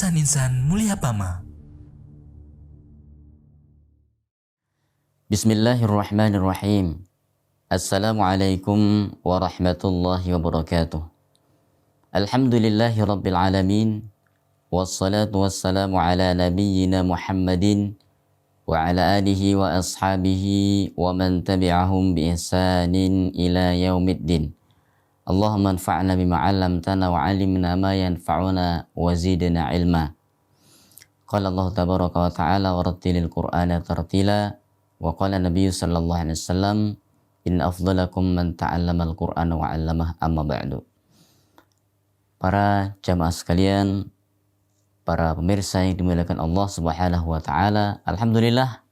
Insan-insan mulia Pama. Bismillahirrahmanirrahim. Assalamualaikum warahmatullahi wabarakatuh. Alhamdulillahi rabbil alamin. Wassalatu wassalamu ala nabiyyina Muhammadin wa ala alihi wa ashabihi wa man tabi'ahum bi ihsanin ila yaumiddin. Allahumma anfa'na bima 'allamtana wa 'allimna ma yanfa'una wa zidna ilma. Qala Allah tabaraka wa ta'ala wa rattilil Qur'ana tartila wa qala Nabi sallallahu alaihi wasallam in afdalakum man ta'allamal Qur'ana wa 'allamah amma ba'du. Para jamaah sekalian, para pemirsa yang dimuliakan Allah Subhanahu wa taala, alhamdulillah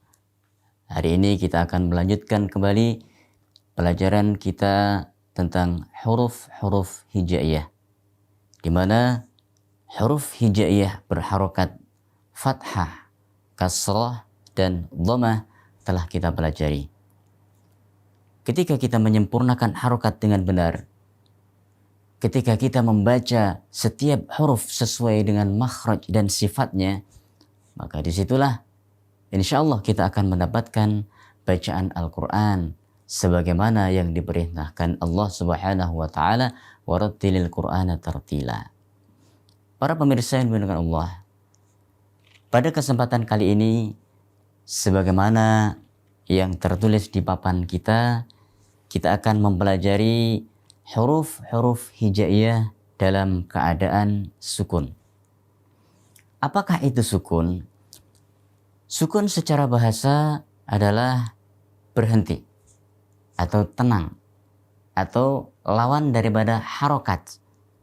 hari ini kita akan melanjutkan kembali pelajaran kita tentang huruf-huruf hijaiyah, di mana huruf hijaiyah berharokat fathah, kasrah, dan dhammah telah kita pelajari. Ketika kita menyempurnakan harokat dengan benar, ketika kita membaca setiap huruf sesuai dengan makhraj dan sifatnya, maka disitulah insya Allah kita akan mendapatkan bacaan Al-Quran sebagaimana yang diperintahkan Allah Subhanahu wa taala, warattilil Qur'ana tartila. Para pemirsa yang dimuliakan Allah, pada kesempatan kali ini sebagaimana yang tertulis di papan kita akan mempelajari huruf-huruf hijaiyah dalam keadaan sukun. Apakah itu sukun? Sukun secara bahasa adalah berhenti atau tenang, atau lawan daripada harokat.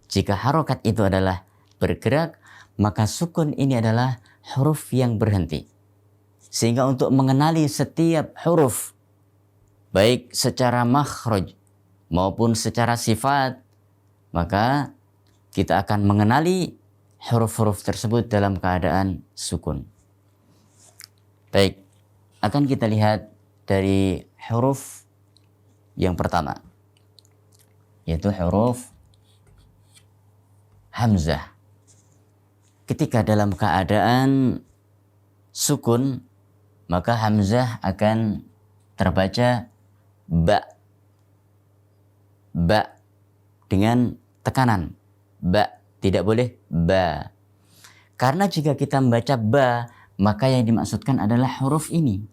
Jika harokat itu adalah bergerak, maka sukun ini adalah huruf yang berhenti. Sehingga untuk mengenali setiap huruf, baik secara makhraj maupun secara sifat, maka kita akan mengenali huruf-huruf tersebut dalam keadaan sukun. Baik, akan kita lihat dari huruf yang pertama, yaitu huruf hamzah. Ketika dalam keadaan sukun, maka hamzah akan terbaca ba. Ba dengan tekanan. Ba, tidak boleh ba. Karena jika kita membaca ba, maka yang dimaksudkan adalah huruf ini,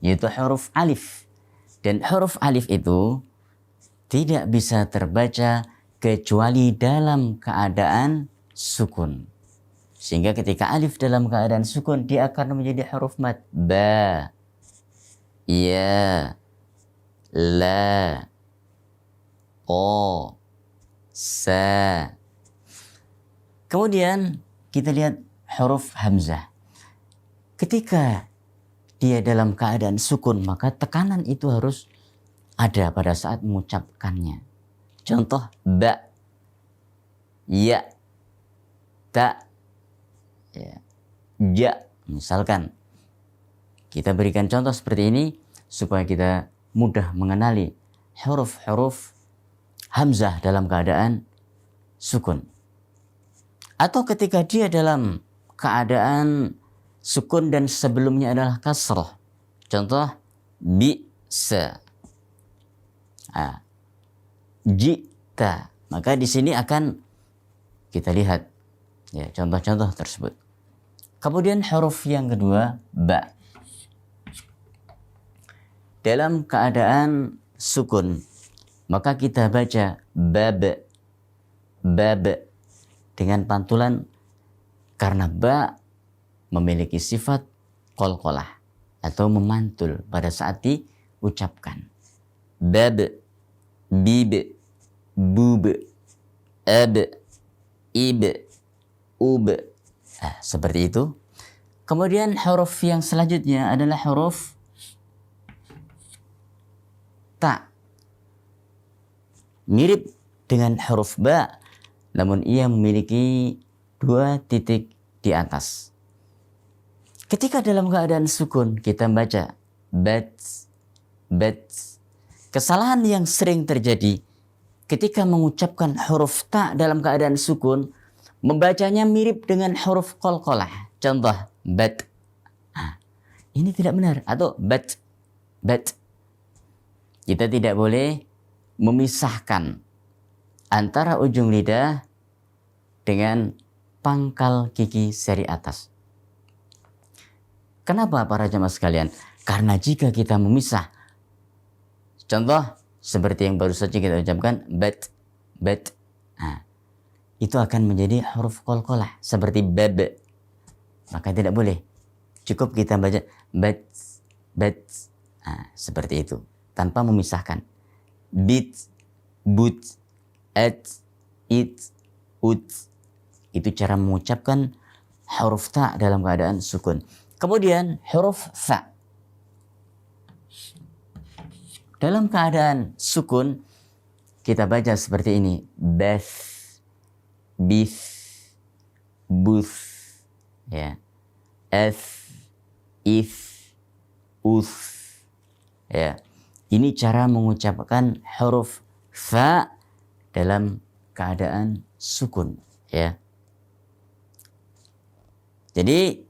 yaitu huruf alif. Dan huruf alif itu tidak bisa terbaca kecuali dalam keadaan sukun. Sehingga ketika alif dalam keadaan sukun, dia akan menjadi huruf mad. Ba, ya, la, o, sa. Kemudian kita lihat huruf hamzah. Ketika dia dalam keadaan sukun, maka tekanan itu harus ada pada saat mengucapkannya. Contoh ba, ya, ta, ya, ja. Misalkan kita berikan contoh seperti ini supaya kita mudah mengenali huruf-huruf hamzah dalam keadaan sukun. Atau ketika dia dalam keadaan sukun dan sebelumnya adalah kasrah. Contoh bisa, jita. Maka di sini akan kita lihat ya contoh-contoh tersebut. Kemudian huruf yang kedua, ba. Dalam keadaan sukun, maka kita baca bab, bab dengan pantulan, karena ba memiliki sifat qalqalah atau memantul pada saat diucapkan. Bab, bib, bub, ab, ib, ub. Seperti itu. Kemudian huruf yang selanjutnya adalah huruf ta. Mirip dengan huruf ba, namun ia memiliki 2 titik di atas. Ketika dalam keadaan sukun kita membaca bat, bat. Kesalahan yang sering terjadi ketika mengucapkan huruf ta dalam keadaan sukun, membacanya mirip dengan huruf qalqalah. Contoh, bat. Ini tidak benar. Atau bat. Kita tidak boleh memisahkan antara ujung lidah dengan pangkal gigi seri atas. Kenapa para jamaah sekalian? Karena jika kita memisah, contoh seperti yang baru saja kita ucapkan, bat. Itu akan menjadi huruf qalqalah seperti bab. Maka tidak boleh. Cukup kita baca bat. Seperti itu. Tanpa memisahkan. Bit, but, at, it, ut. Itu cara mengucapkan huruf ta dalam keadaan sukun. Kemudian huruf fa. Dalam keadaan sukun, kita baca seperti ini. Bath, bith, buth, ya. Eth, if, uth, ya. Ini cara mengucapkan huruf fa dalam keadaan sukun, ya. Jadi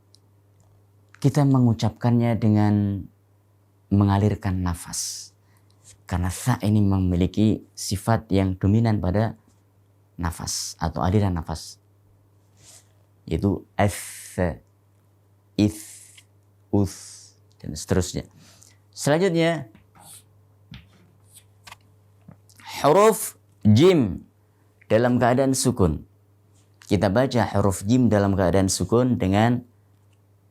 kita mengucapkannya dengan mengalirkan nafas. Karena fa ini memiliki sifat yang dominan pada nafas atau aliran nafas. Yaitu f, if, uth, dan seterusnya. Selanjutnya huruf jim dalam keadaan sukun. Kita baca huruf jim dalam keadaan sukun dengan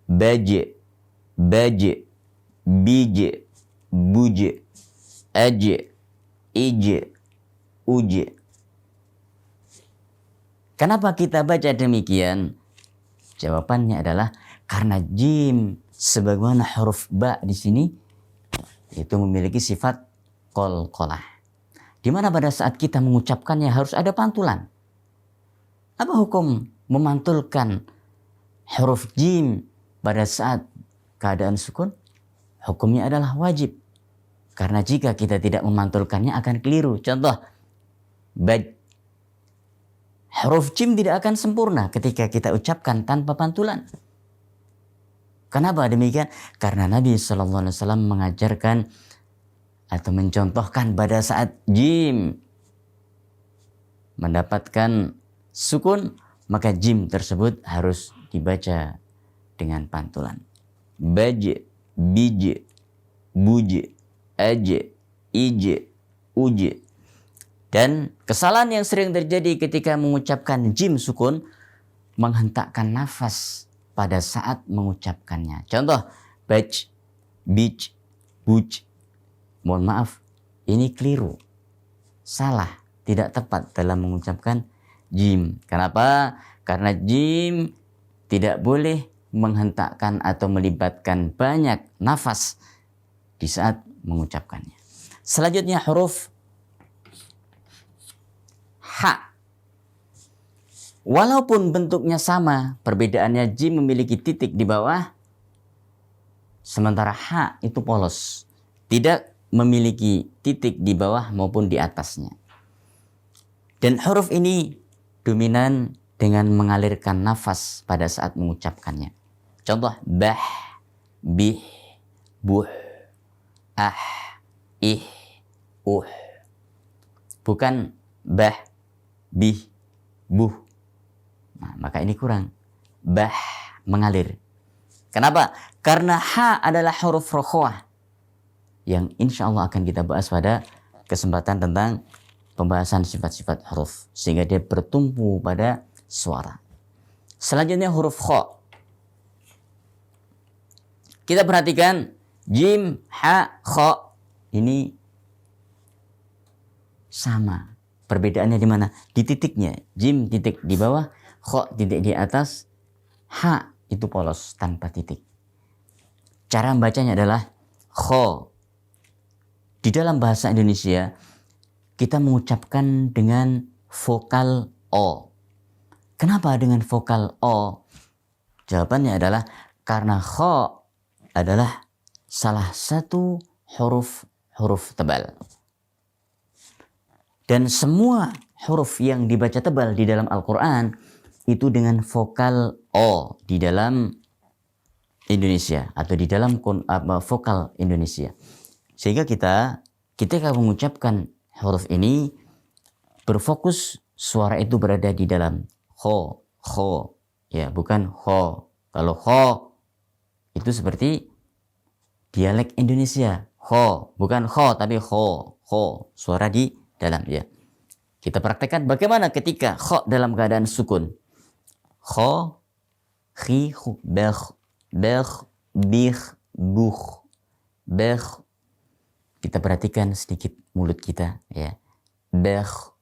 baje, baje, bije, buje, aje, ije, uje. Kenapa kita baca demikian? Jawabannya adalah karena jim sebagaimana huruf ba di sini itu memiliki sifat qalqalah. Di mana pada saat kita mengucapkannya harus ada pantulan. Apa hukum memantulkan huruf jim pada saat keadaan sukun? Hukumnya adalah wajib. Karena jika kita tidak memantulkannya akan keliru. Contoh, baj. Huruf jim tidak akan sempurna ketika kita ucapkan tanpa pantulan. Kenapa demikian? Karena Nabi SAW mengajarkan atau mencontohkan pada saat jim mendapatkan sukun, maka jim tersebut harus dibaca dengan pantulan. Baje, bije, buje, aje, ije, uje. Dan kesalahan yang sering terjadi ketika mengucapkan jim sukun, menghentakkan nafas pada saat mengucapkannya. Contoh, baj, bij, buj. Mohon maaf, ini keliru. Salah, tidak tepat dalam mengucapkan jim. Kenapa? Karena jim tidak boleh menghentakkan atau melibatkan banyak nafas di saat mengucapkannya. Selanjutnya huruf ha. Walaupun bentuknya sama, perbedaannya jim memiliki titik di bawah, sementara ha itu polos. Tidak memiliki titik di bawah maupun di atasnya. Dan huruf ini dominan dengan mengalirkan nafas pada saat mengucapkannya. Contoh, bah, bih, buh, ah, ih, bukan bah, bih, buh. Nah, maka ini kurang. Bah, mengalir. Kenapa? Karena ha adalah huruf rokhawah yang insya Allah akan kita bahas pada kesempatan tentang pembahasan sifat-sifat huruf. Sehingga dia bertumpu pada suara. Selanjutnya huruf kha. Kita perhatikan jim, ha, kha. Ini sama. Perbedaannya di mana? Di titiknya. Jim titik di bawah, kha titik di atas, ha itu polos tanpa titik. Cara membacanya adalah kha. Di dalam bahasa Indonesia, kita mengucapkan dengan vokal O. Kenapa dengan vokal O? Jawabannya adalah karena kha adalah salah satu huruf tebal. Dan semua huruf yang dibaca tebal di dalam Al-Quran itu dengan vokal O di dalam Indonesia atau di dalam vokal Indonesia. Sehingga kita ketika mengucapkan huruf ini berfokus suara itu berada di dalam ho, ya bukan ho. Kalau ho itu seperti dialek Indonesia, ho bukan ho tapi ho, suara di dalam ya. Kita praktekkan bagaimana ketika ho dalam keadaan sukun. Ho, khi, hu, bekh, bih, buh, bekh. Kita perhatikan sedikit mulut kita ya. Bekh,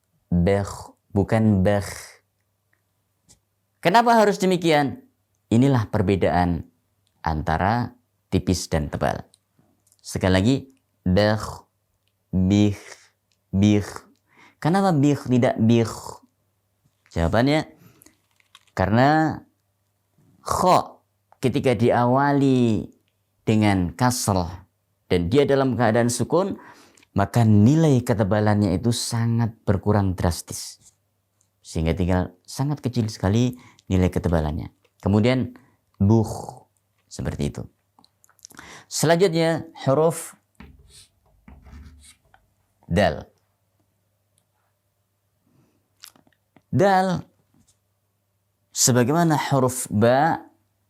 bukan bekh. Kenapa harus demikian? Inilah perbedaan antara tipis dan tebal. Sekali lagi, bekh, bih. Kenapa bih tidak bih? Jawabannya, karena kho ketika diawali dengan kasrah dan dia dalam keadaan sukun, maka nilai ketebalannya itu sangat berkurang drastis. Sehingga tinggal sangat kecil sekali nilai ketebalannya. Kemudian buh, seperti itu. Selanjutnya huruf dal. Dal sebagaimana huruf ba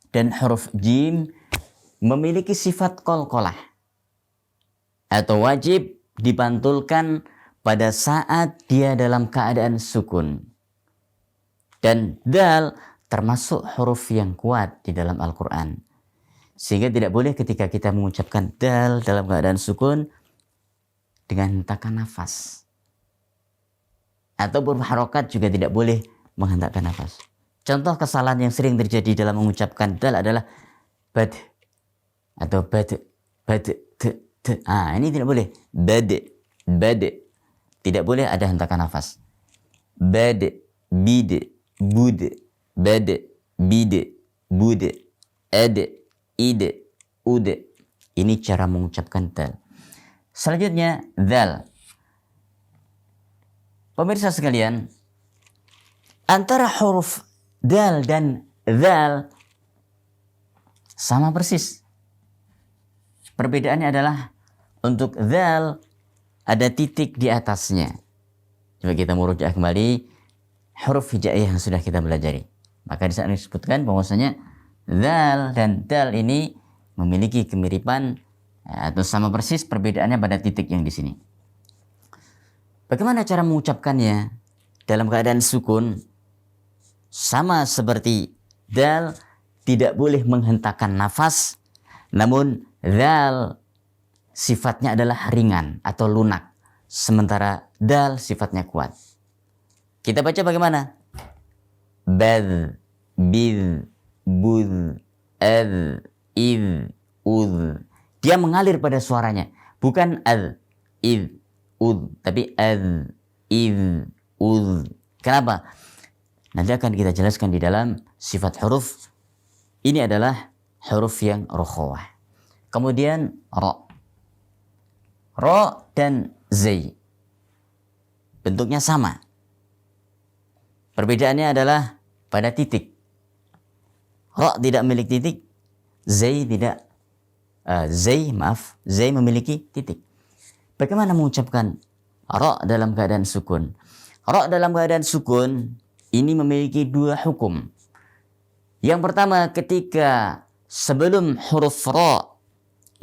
dan huruf jim memiliki sifat qalqalah atau wajib dipantulkan pada saat dia dalam keadaan sukun. Dan dal termasuk huruf yang kuat di dalam Al-Quran. Sehingga tidak boleh ketika kita mengucapkan dal dalam keadaan sukun dengan hentakan nafas. Atau berharokat juga tidak boleh menghentakkan nafas. Contoh kesalahan yang sering terjadi dalam mengucapkan dal adalah bad atau bad. Ini tidak boleh. Bad. Tidak boleh ada hentakan nafas. Bad, bid, bud, bad, bid, bud, ad, id, ud. Ini cara mengucapkan dal. Selanjutnya dal. Pemirsa sekalian, antara huruf dal dan zal sama persis. Perbedaannya adalah untuk zal ada titik di atasnya. Coba kita merujuk kembali huruf hijaiyah yang sudah kita pelajari. Maka di sana disebutkan bahwasanya zal dan dal ini memiliki kemiripan atau sama persis, perbedaannya pada titik yang di sini. Bagaimana cara mengucapkannya dalam keadaan sukun? Sama seperti dal, tidak boleh menghentakkan nafas, namun zal sifatnya adalah ringan atau lunak, sementara dal sifatnya kuat. Kita baca bagaimana? Bad, bid, bud, ad, id, ud. Dia mengalir pada suaranya, bukan ad, id, ud, tapi ad, id, ud. Kenapa? Nanti akan kita jelaskan di dalam sifat huruf. Ini adalah huruf yang rokhawah. Kemudian ro. Ro dan zai. Bentuknya sama. Perbedaannya adalah pada titik. Ro tidak memiliki titik. Zai memiliki titik. Bagaimana mengucapkan ro dalam keadaan sukun? Ro dalam keadaan sukun ini memiliki dua hukum. Yang pertama, ketika sebelum huruf ro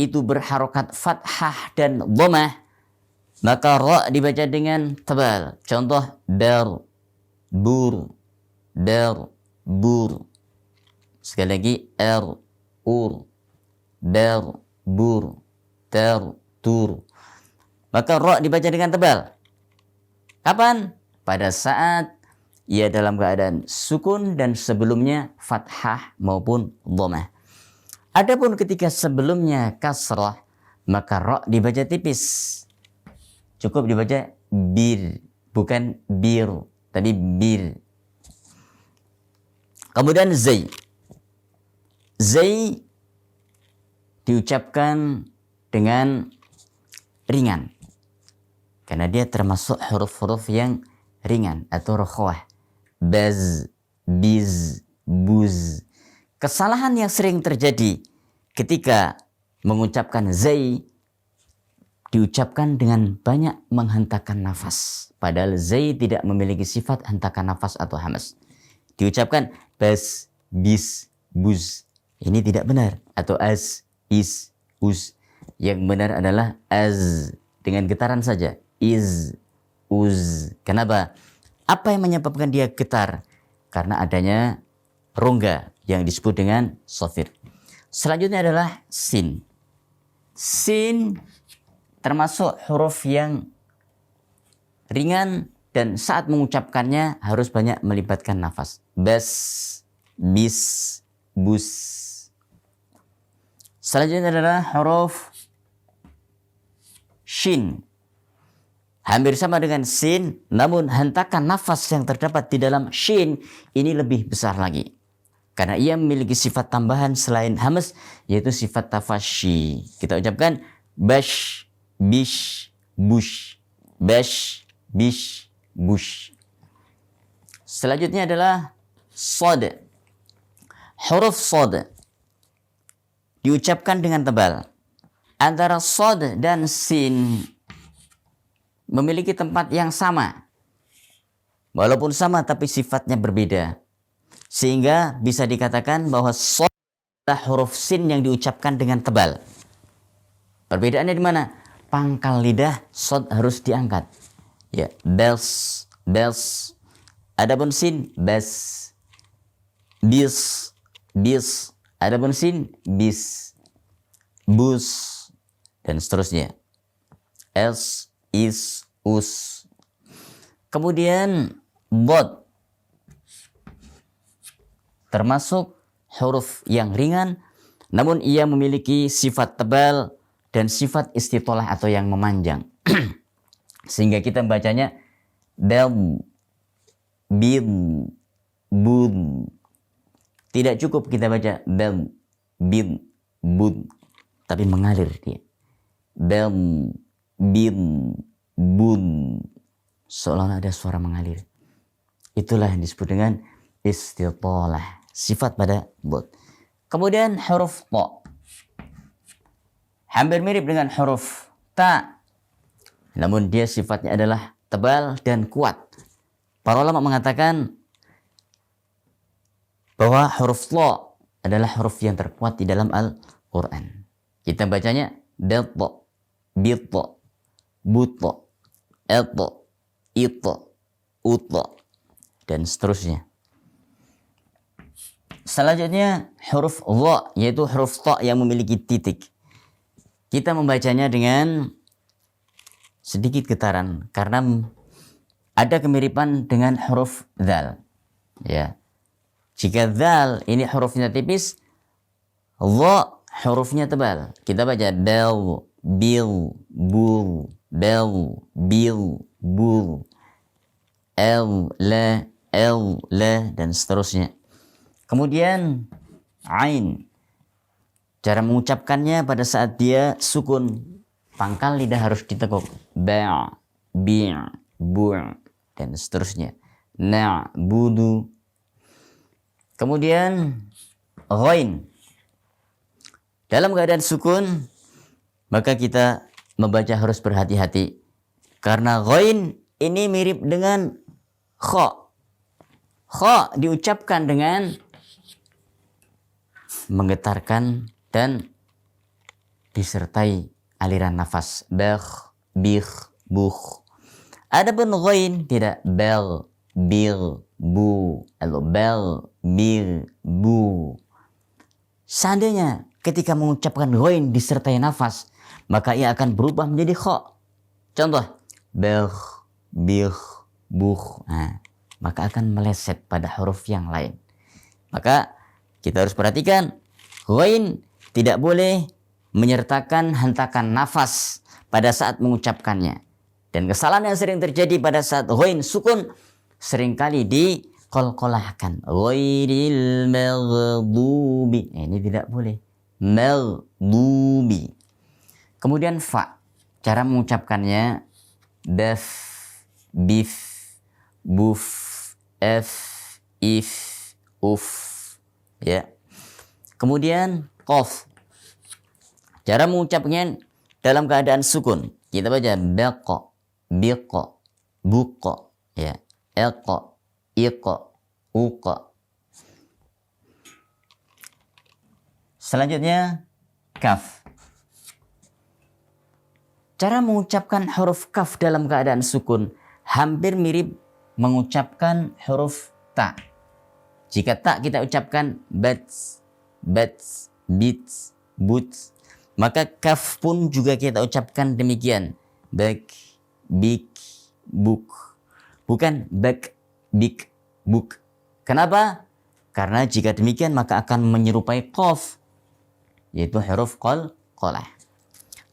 itu berharokat fathah dan dhammah, maka ro dibaca dengan tebal. Contoh ber, bur, ber, bur. Sekali lagi ur, ber, bur, ter, tur. Maka ro dibaca dengan tebal. Kapan? Pada saat ia dalam keadaan sukun dan sebelumnya fathah maupun dhammah. Adapun ketika sebelumnya kasrah, maka ro dibaca tipis. Cukup dibaca bir, bukan bir, tapi bir. Kemudian zai. Zai diucapkan dengan ringan. karena dia termasuk huruf-huruf yang ringan atau rokhwah. Baz, biz, buz. Kesalahan yang sering terjadi ketika mengucapkan zai, diucapkan dengan banyak menghentakkan nafas. Padahal zai tidak memiliki sifat hentakan nafas atau hamas. Diucapkan bas, bis, buz. Ini tidak benar. Atau az, is, uz. Yang benar adalah az. Dengan getaran saja. Iz, uz. Kenapa? Apa yang menyebabkan dia getar? Karena adanya rongga yang disebut dengan sofir. Selanjutnya adalah sin. Sin termasuk huruf yang ringan dan saat mengucapkannya harus banyak melibatkan nafas. Bas, bis, bus. Selanjutnya adalah huruf shin. Hampir sama dengan sin, namun hentakan nafas yang terdapat di dalam shin ini lebih besar lagi. Karena ia memiliki sifat tambahan selain hamas, yaitu sifat tafashi. Kita ucapkan bash, bish, bush. Bash, bish, bush. Selanjutnya adalah sod. Huruf sod diucapkan dengan tebal. Antara sod dan sin memiliki tempat yang sama. Walaupun sama tapi sifatnya berbeda. Sehingga bisa dikatakan bahwa sod adalah huruf sin yang diucapkan dengan tebal. Perbedaannya di mana? Pangkal lidah sod harus diangkat. Ya, bels, bels. Adapun sin, bes. Bis, bis. Adapun sin, bis. Bus. Dan seterusnya. Els, is, us. Kemudian bod. Termasuk huruf yang ringan, namun ia memiliki sifat tebal dan sifat istitolah atau yang memanjang. Sehingga kita membacanya bel, bil, bud. Tidak cukup kita baca bel, bil, bud, tapi mengalir dia. Bel, bil, bud. Seolah ada suara mengalir. Itulah yang disebut dengan istitolah. Sifat pada bud. Kemudian huruf ta. Hampir mirip dengan huruf ta. Namun dia sifatnya adalah tebal dan kuat. Para ulama mengatakan bahwa huruf ta adalah huruf yang terkuat di dalam Al-Quran. Kita bacanya delta, bita, buta, eta, ita, uta, dan seterusnya. Selanjutnya huruf dha, yaitu huruf ta yang memiliki titik. Kita membacanya dengan sedikit getaran karena ada kemiripan dengan huruf dzal. Ya. Jika dzal ini hurufnya tipis, dha hurufnya tebal. Kita baca bel, bil, bul, bel, bil, bul, la, dan seterusnya. Kemudian ain. Cara mengucapkannya pada saat dia sukun, pangkal lidah harus ditekuk. Ba', bi', bu', dan seterusnya. Na'budu. Kemudian ghain. Dalam keadaan sukun, maka kita membaca harus berhati-hati. Karena ghain ini mirip dengan kha. Kha diucapkan dengan menggetarkan dan disertai aliran nafas. Bakh, bikh, bukh. Adapun ghain tidak. Bel, bil, bu, atau bel, bil, bu. Seandainya ketika mengucapkan ghain disertai nafas, maka ia akan berubah menjadi kha. Contoh, bakh, bikh, bukh. Nah, maka akan meleset pada huruf yang lain. Maka kita harus perhatikan, ghain tidak boleh menyertakan hentakan nafas pada saat mengucapkannya. Dan kesalahan yang sering terjadi pada saat ghain sukun seringkali diqalqalahkan. Ghairil maghdubi. Ini tidak boleh. Maghdubi. Kemudian fa. Cara mengucapkannya baf, bif, buf, f, if, uf. Ya. Kemudian qaf. Cara mengucapnya dalam keadaan sukun. Kita baca baqa, biqa, buqa, ya. Iqa, iqa, uqa. Selanjutnya kaf. Cara mengucapkan huruf kaf dalam keadaan sukun hampir mirip mengucapkan huruf ta. Jika ta kita ucapkan bats, bats, bits, buts, maka kaf pun juga kita ucapkan demikian. Bak, bik, buk. Bukan bak, bik, buk. Kenapa? Karena jika demikian maka akan menyerupai qaf, yaitu huruf qalqalah.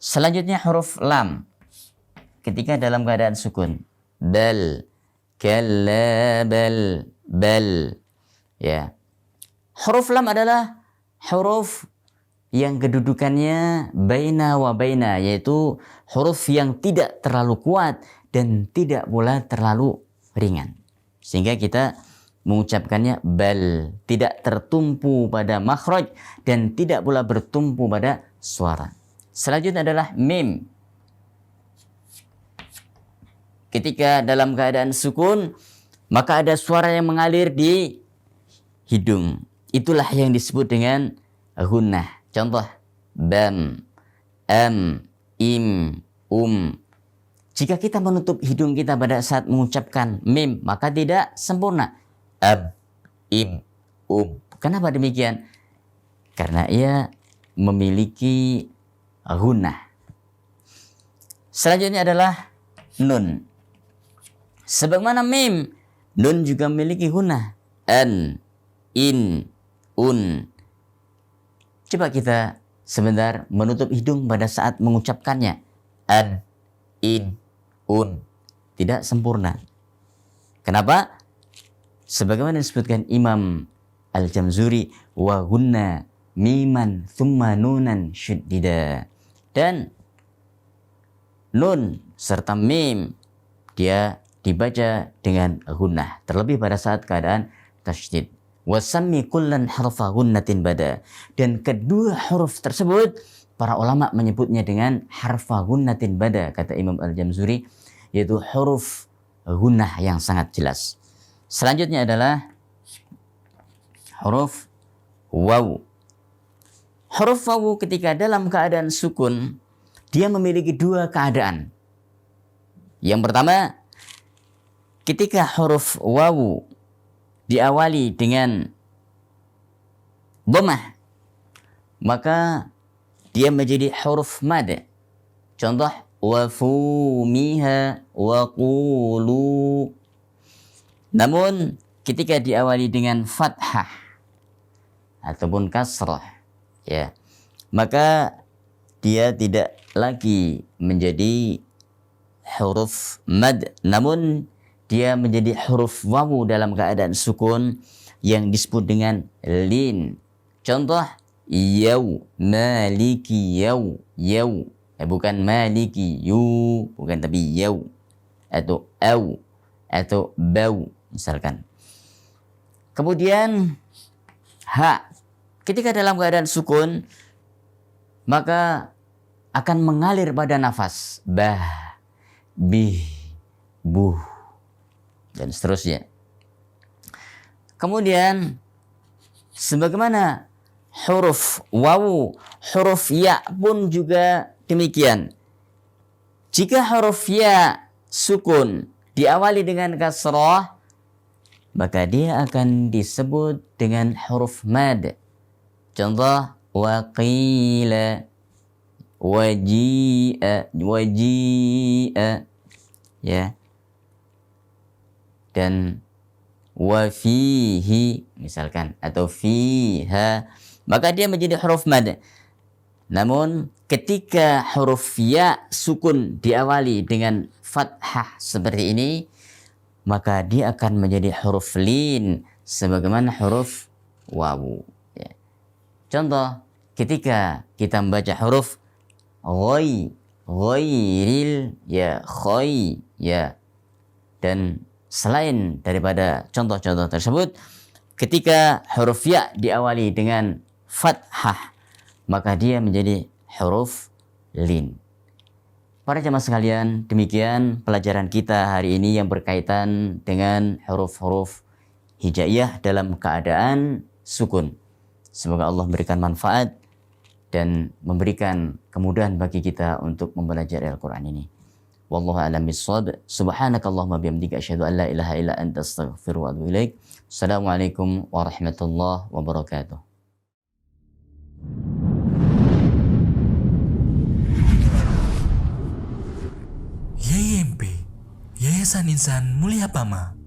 Selanjutnya huruf lam. Ketika dalam keadaan sukun. Bal, kalla, bal, bal. Ya. Huruf lam adalah huruf yang kedudukannya baina wa baina, yaitu huruf yang tidak terlalu kuat dan tidak pula terlalu ringan. Sehingga kita mengucapkannya bal, tidak tertumpu pada makhraj dan tidak pula bertumpu pada suara. Selanjutnya adalah mim. Ketika dalam keadaan sukun, maka ada suara yang mengalir di hidung. Itulah yang disebut dengan gunnah. Contoh, bam, am, im, Jika kita menutup hidung kita pada saat mengucapkan mim, maka tidak sempurna. Am, im, Kenapa demikian? Karena ia memiliki gunnah. Selanjutnya adalah nun. Sebagaimana mim, nun juga memiliki gunnah. An, in, un. Coba kita sebentar menutup hidung pada saat mengucapkannya. An, in, un. Tidak sempurna. Kenapa? Sebagaimana disebutkan Imam Al-Jamzuri, wa gunna miman thumma nunan syuddida. Dan nun serta mim dia dibaca dengan gunnah, terlebih pada saat keadaan tasydid. Wasammi kullan harfa gunnatin bada. Dan kedua huruf tersebut para ulama menyebutnya dengan harfa gunnatin bada, kata Imam Al-Jamzuri, yaitu huruf gunnah yang sangat jelas. Selanjutnya adalah huruf waw. Huruf waw ketika dalam keadaan sukun, dia memiliki dua keadaan. Yang pertama, ketika huruf waw diawali dengan dhammah, maka dia menjadi huruf mad. Contoh, wa fumiha wa qulu. Namun ketika diawali dengan fathah ataupun kasrah, ya, maka dia tidak lagi menjadi huruf mad, namun dia menjadi huruf wawu dalam keadaan sukun yang disebut dengan lin. Contoh, yaw, maliki yaw, bukan maliki yu, bukan, tapi yaw, atau aw, atau baw misalkan. Kemudian ha, ketika dalam keadaan sukun maka akan mengalir pada nafas, bah, bih, buh, dan seterusnya. Kemudian sebagaimana huruf wawu, huruf ya pun juga demikian. Jika huruf ya sukun diawali dengan kasrah, maka dia akan disebut dengan huruf mad. Contoh, waqila, waji'a, ya, dan wafihi misalkan, atau fiha, maka dia menjadi huruf mad. Namun ketika huruf ya sukun diawali dengan fathah seperti ini, maka dia akan menjadi huruf lin sebagaimana huruf wawu, ya. Contoh, ketika kita membaca huruf ghairil ya, khoy ya. Dan selain daripada contoh-contoh tersebut, ketika huruf ya diawali dengan fathah, maka dia menjadi huruf lin. Para jamaah sekalian, demikian pelajaran kita hari ini yang berkaitan dengan huruf-huruf hijaiyah dalam keadaan sukun. Semoga Allah memberikan manfaat dan memberikan kemudahan bagi kita untuk mempelajari Al-Quran ini. Wallahu a'lam bishawab. Subhanakallahumma bihamdika asyhadu an la ilaha illa anta astaghfiruka wa atubu ilaik. Assalamualaikum warahmatullahi wabarakatuh. YYMP, Yayasan Insan Mulia Pama.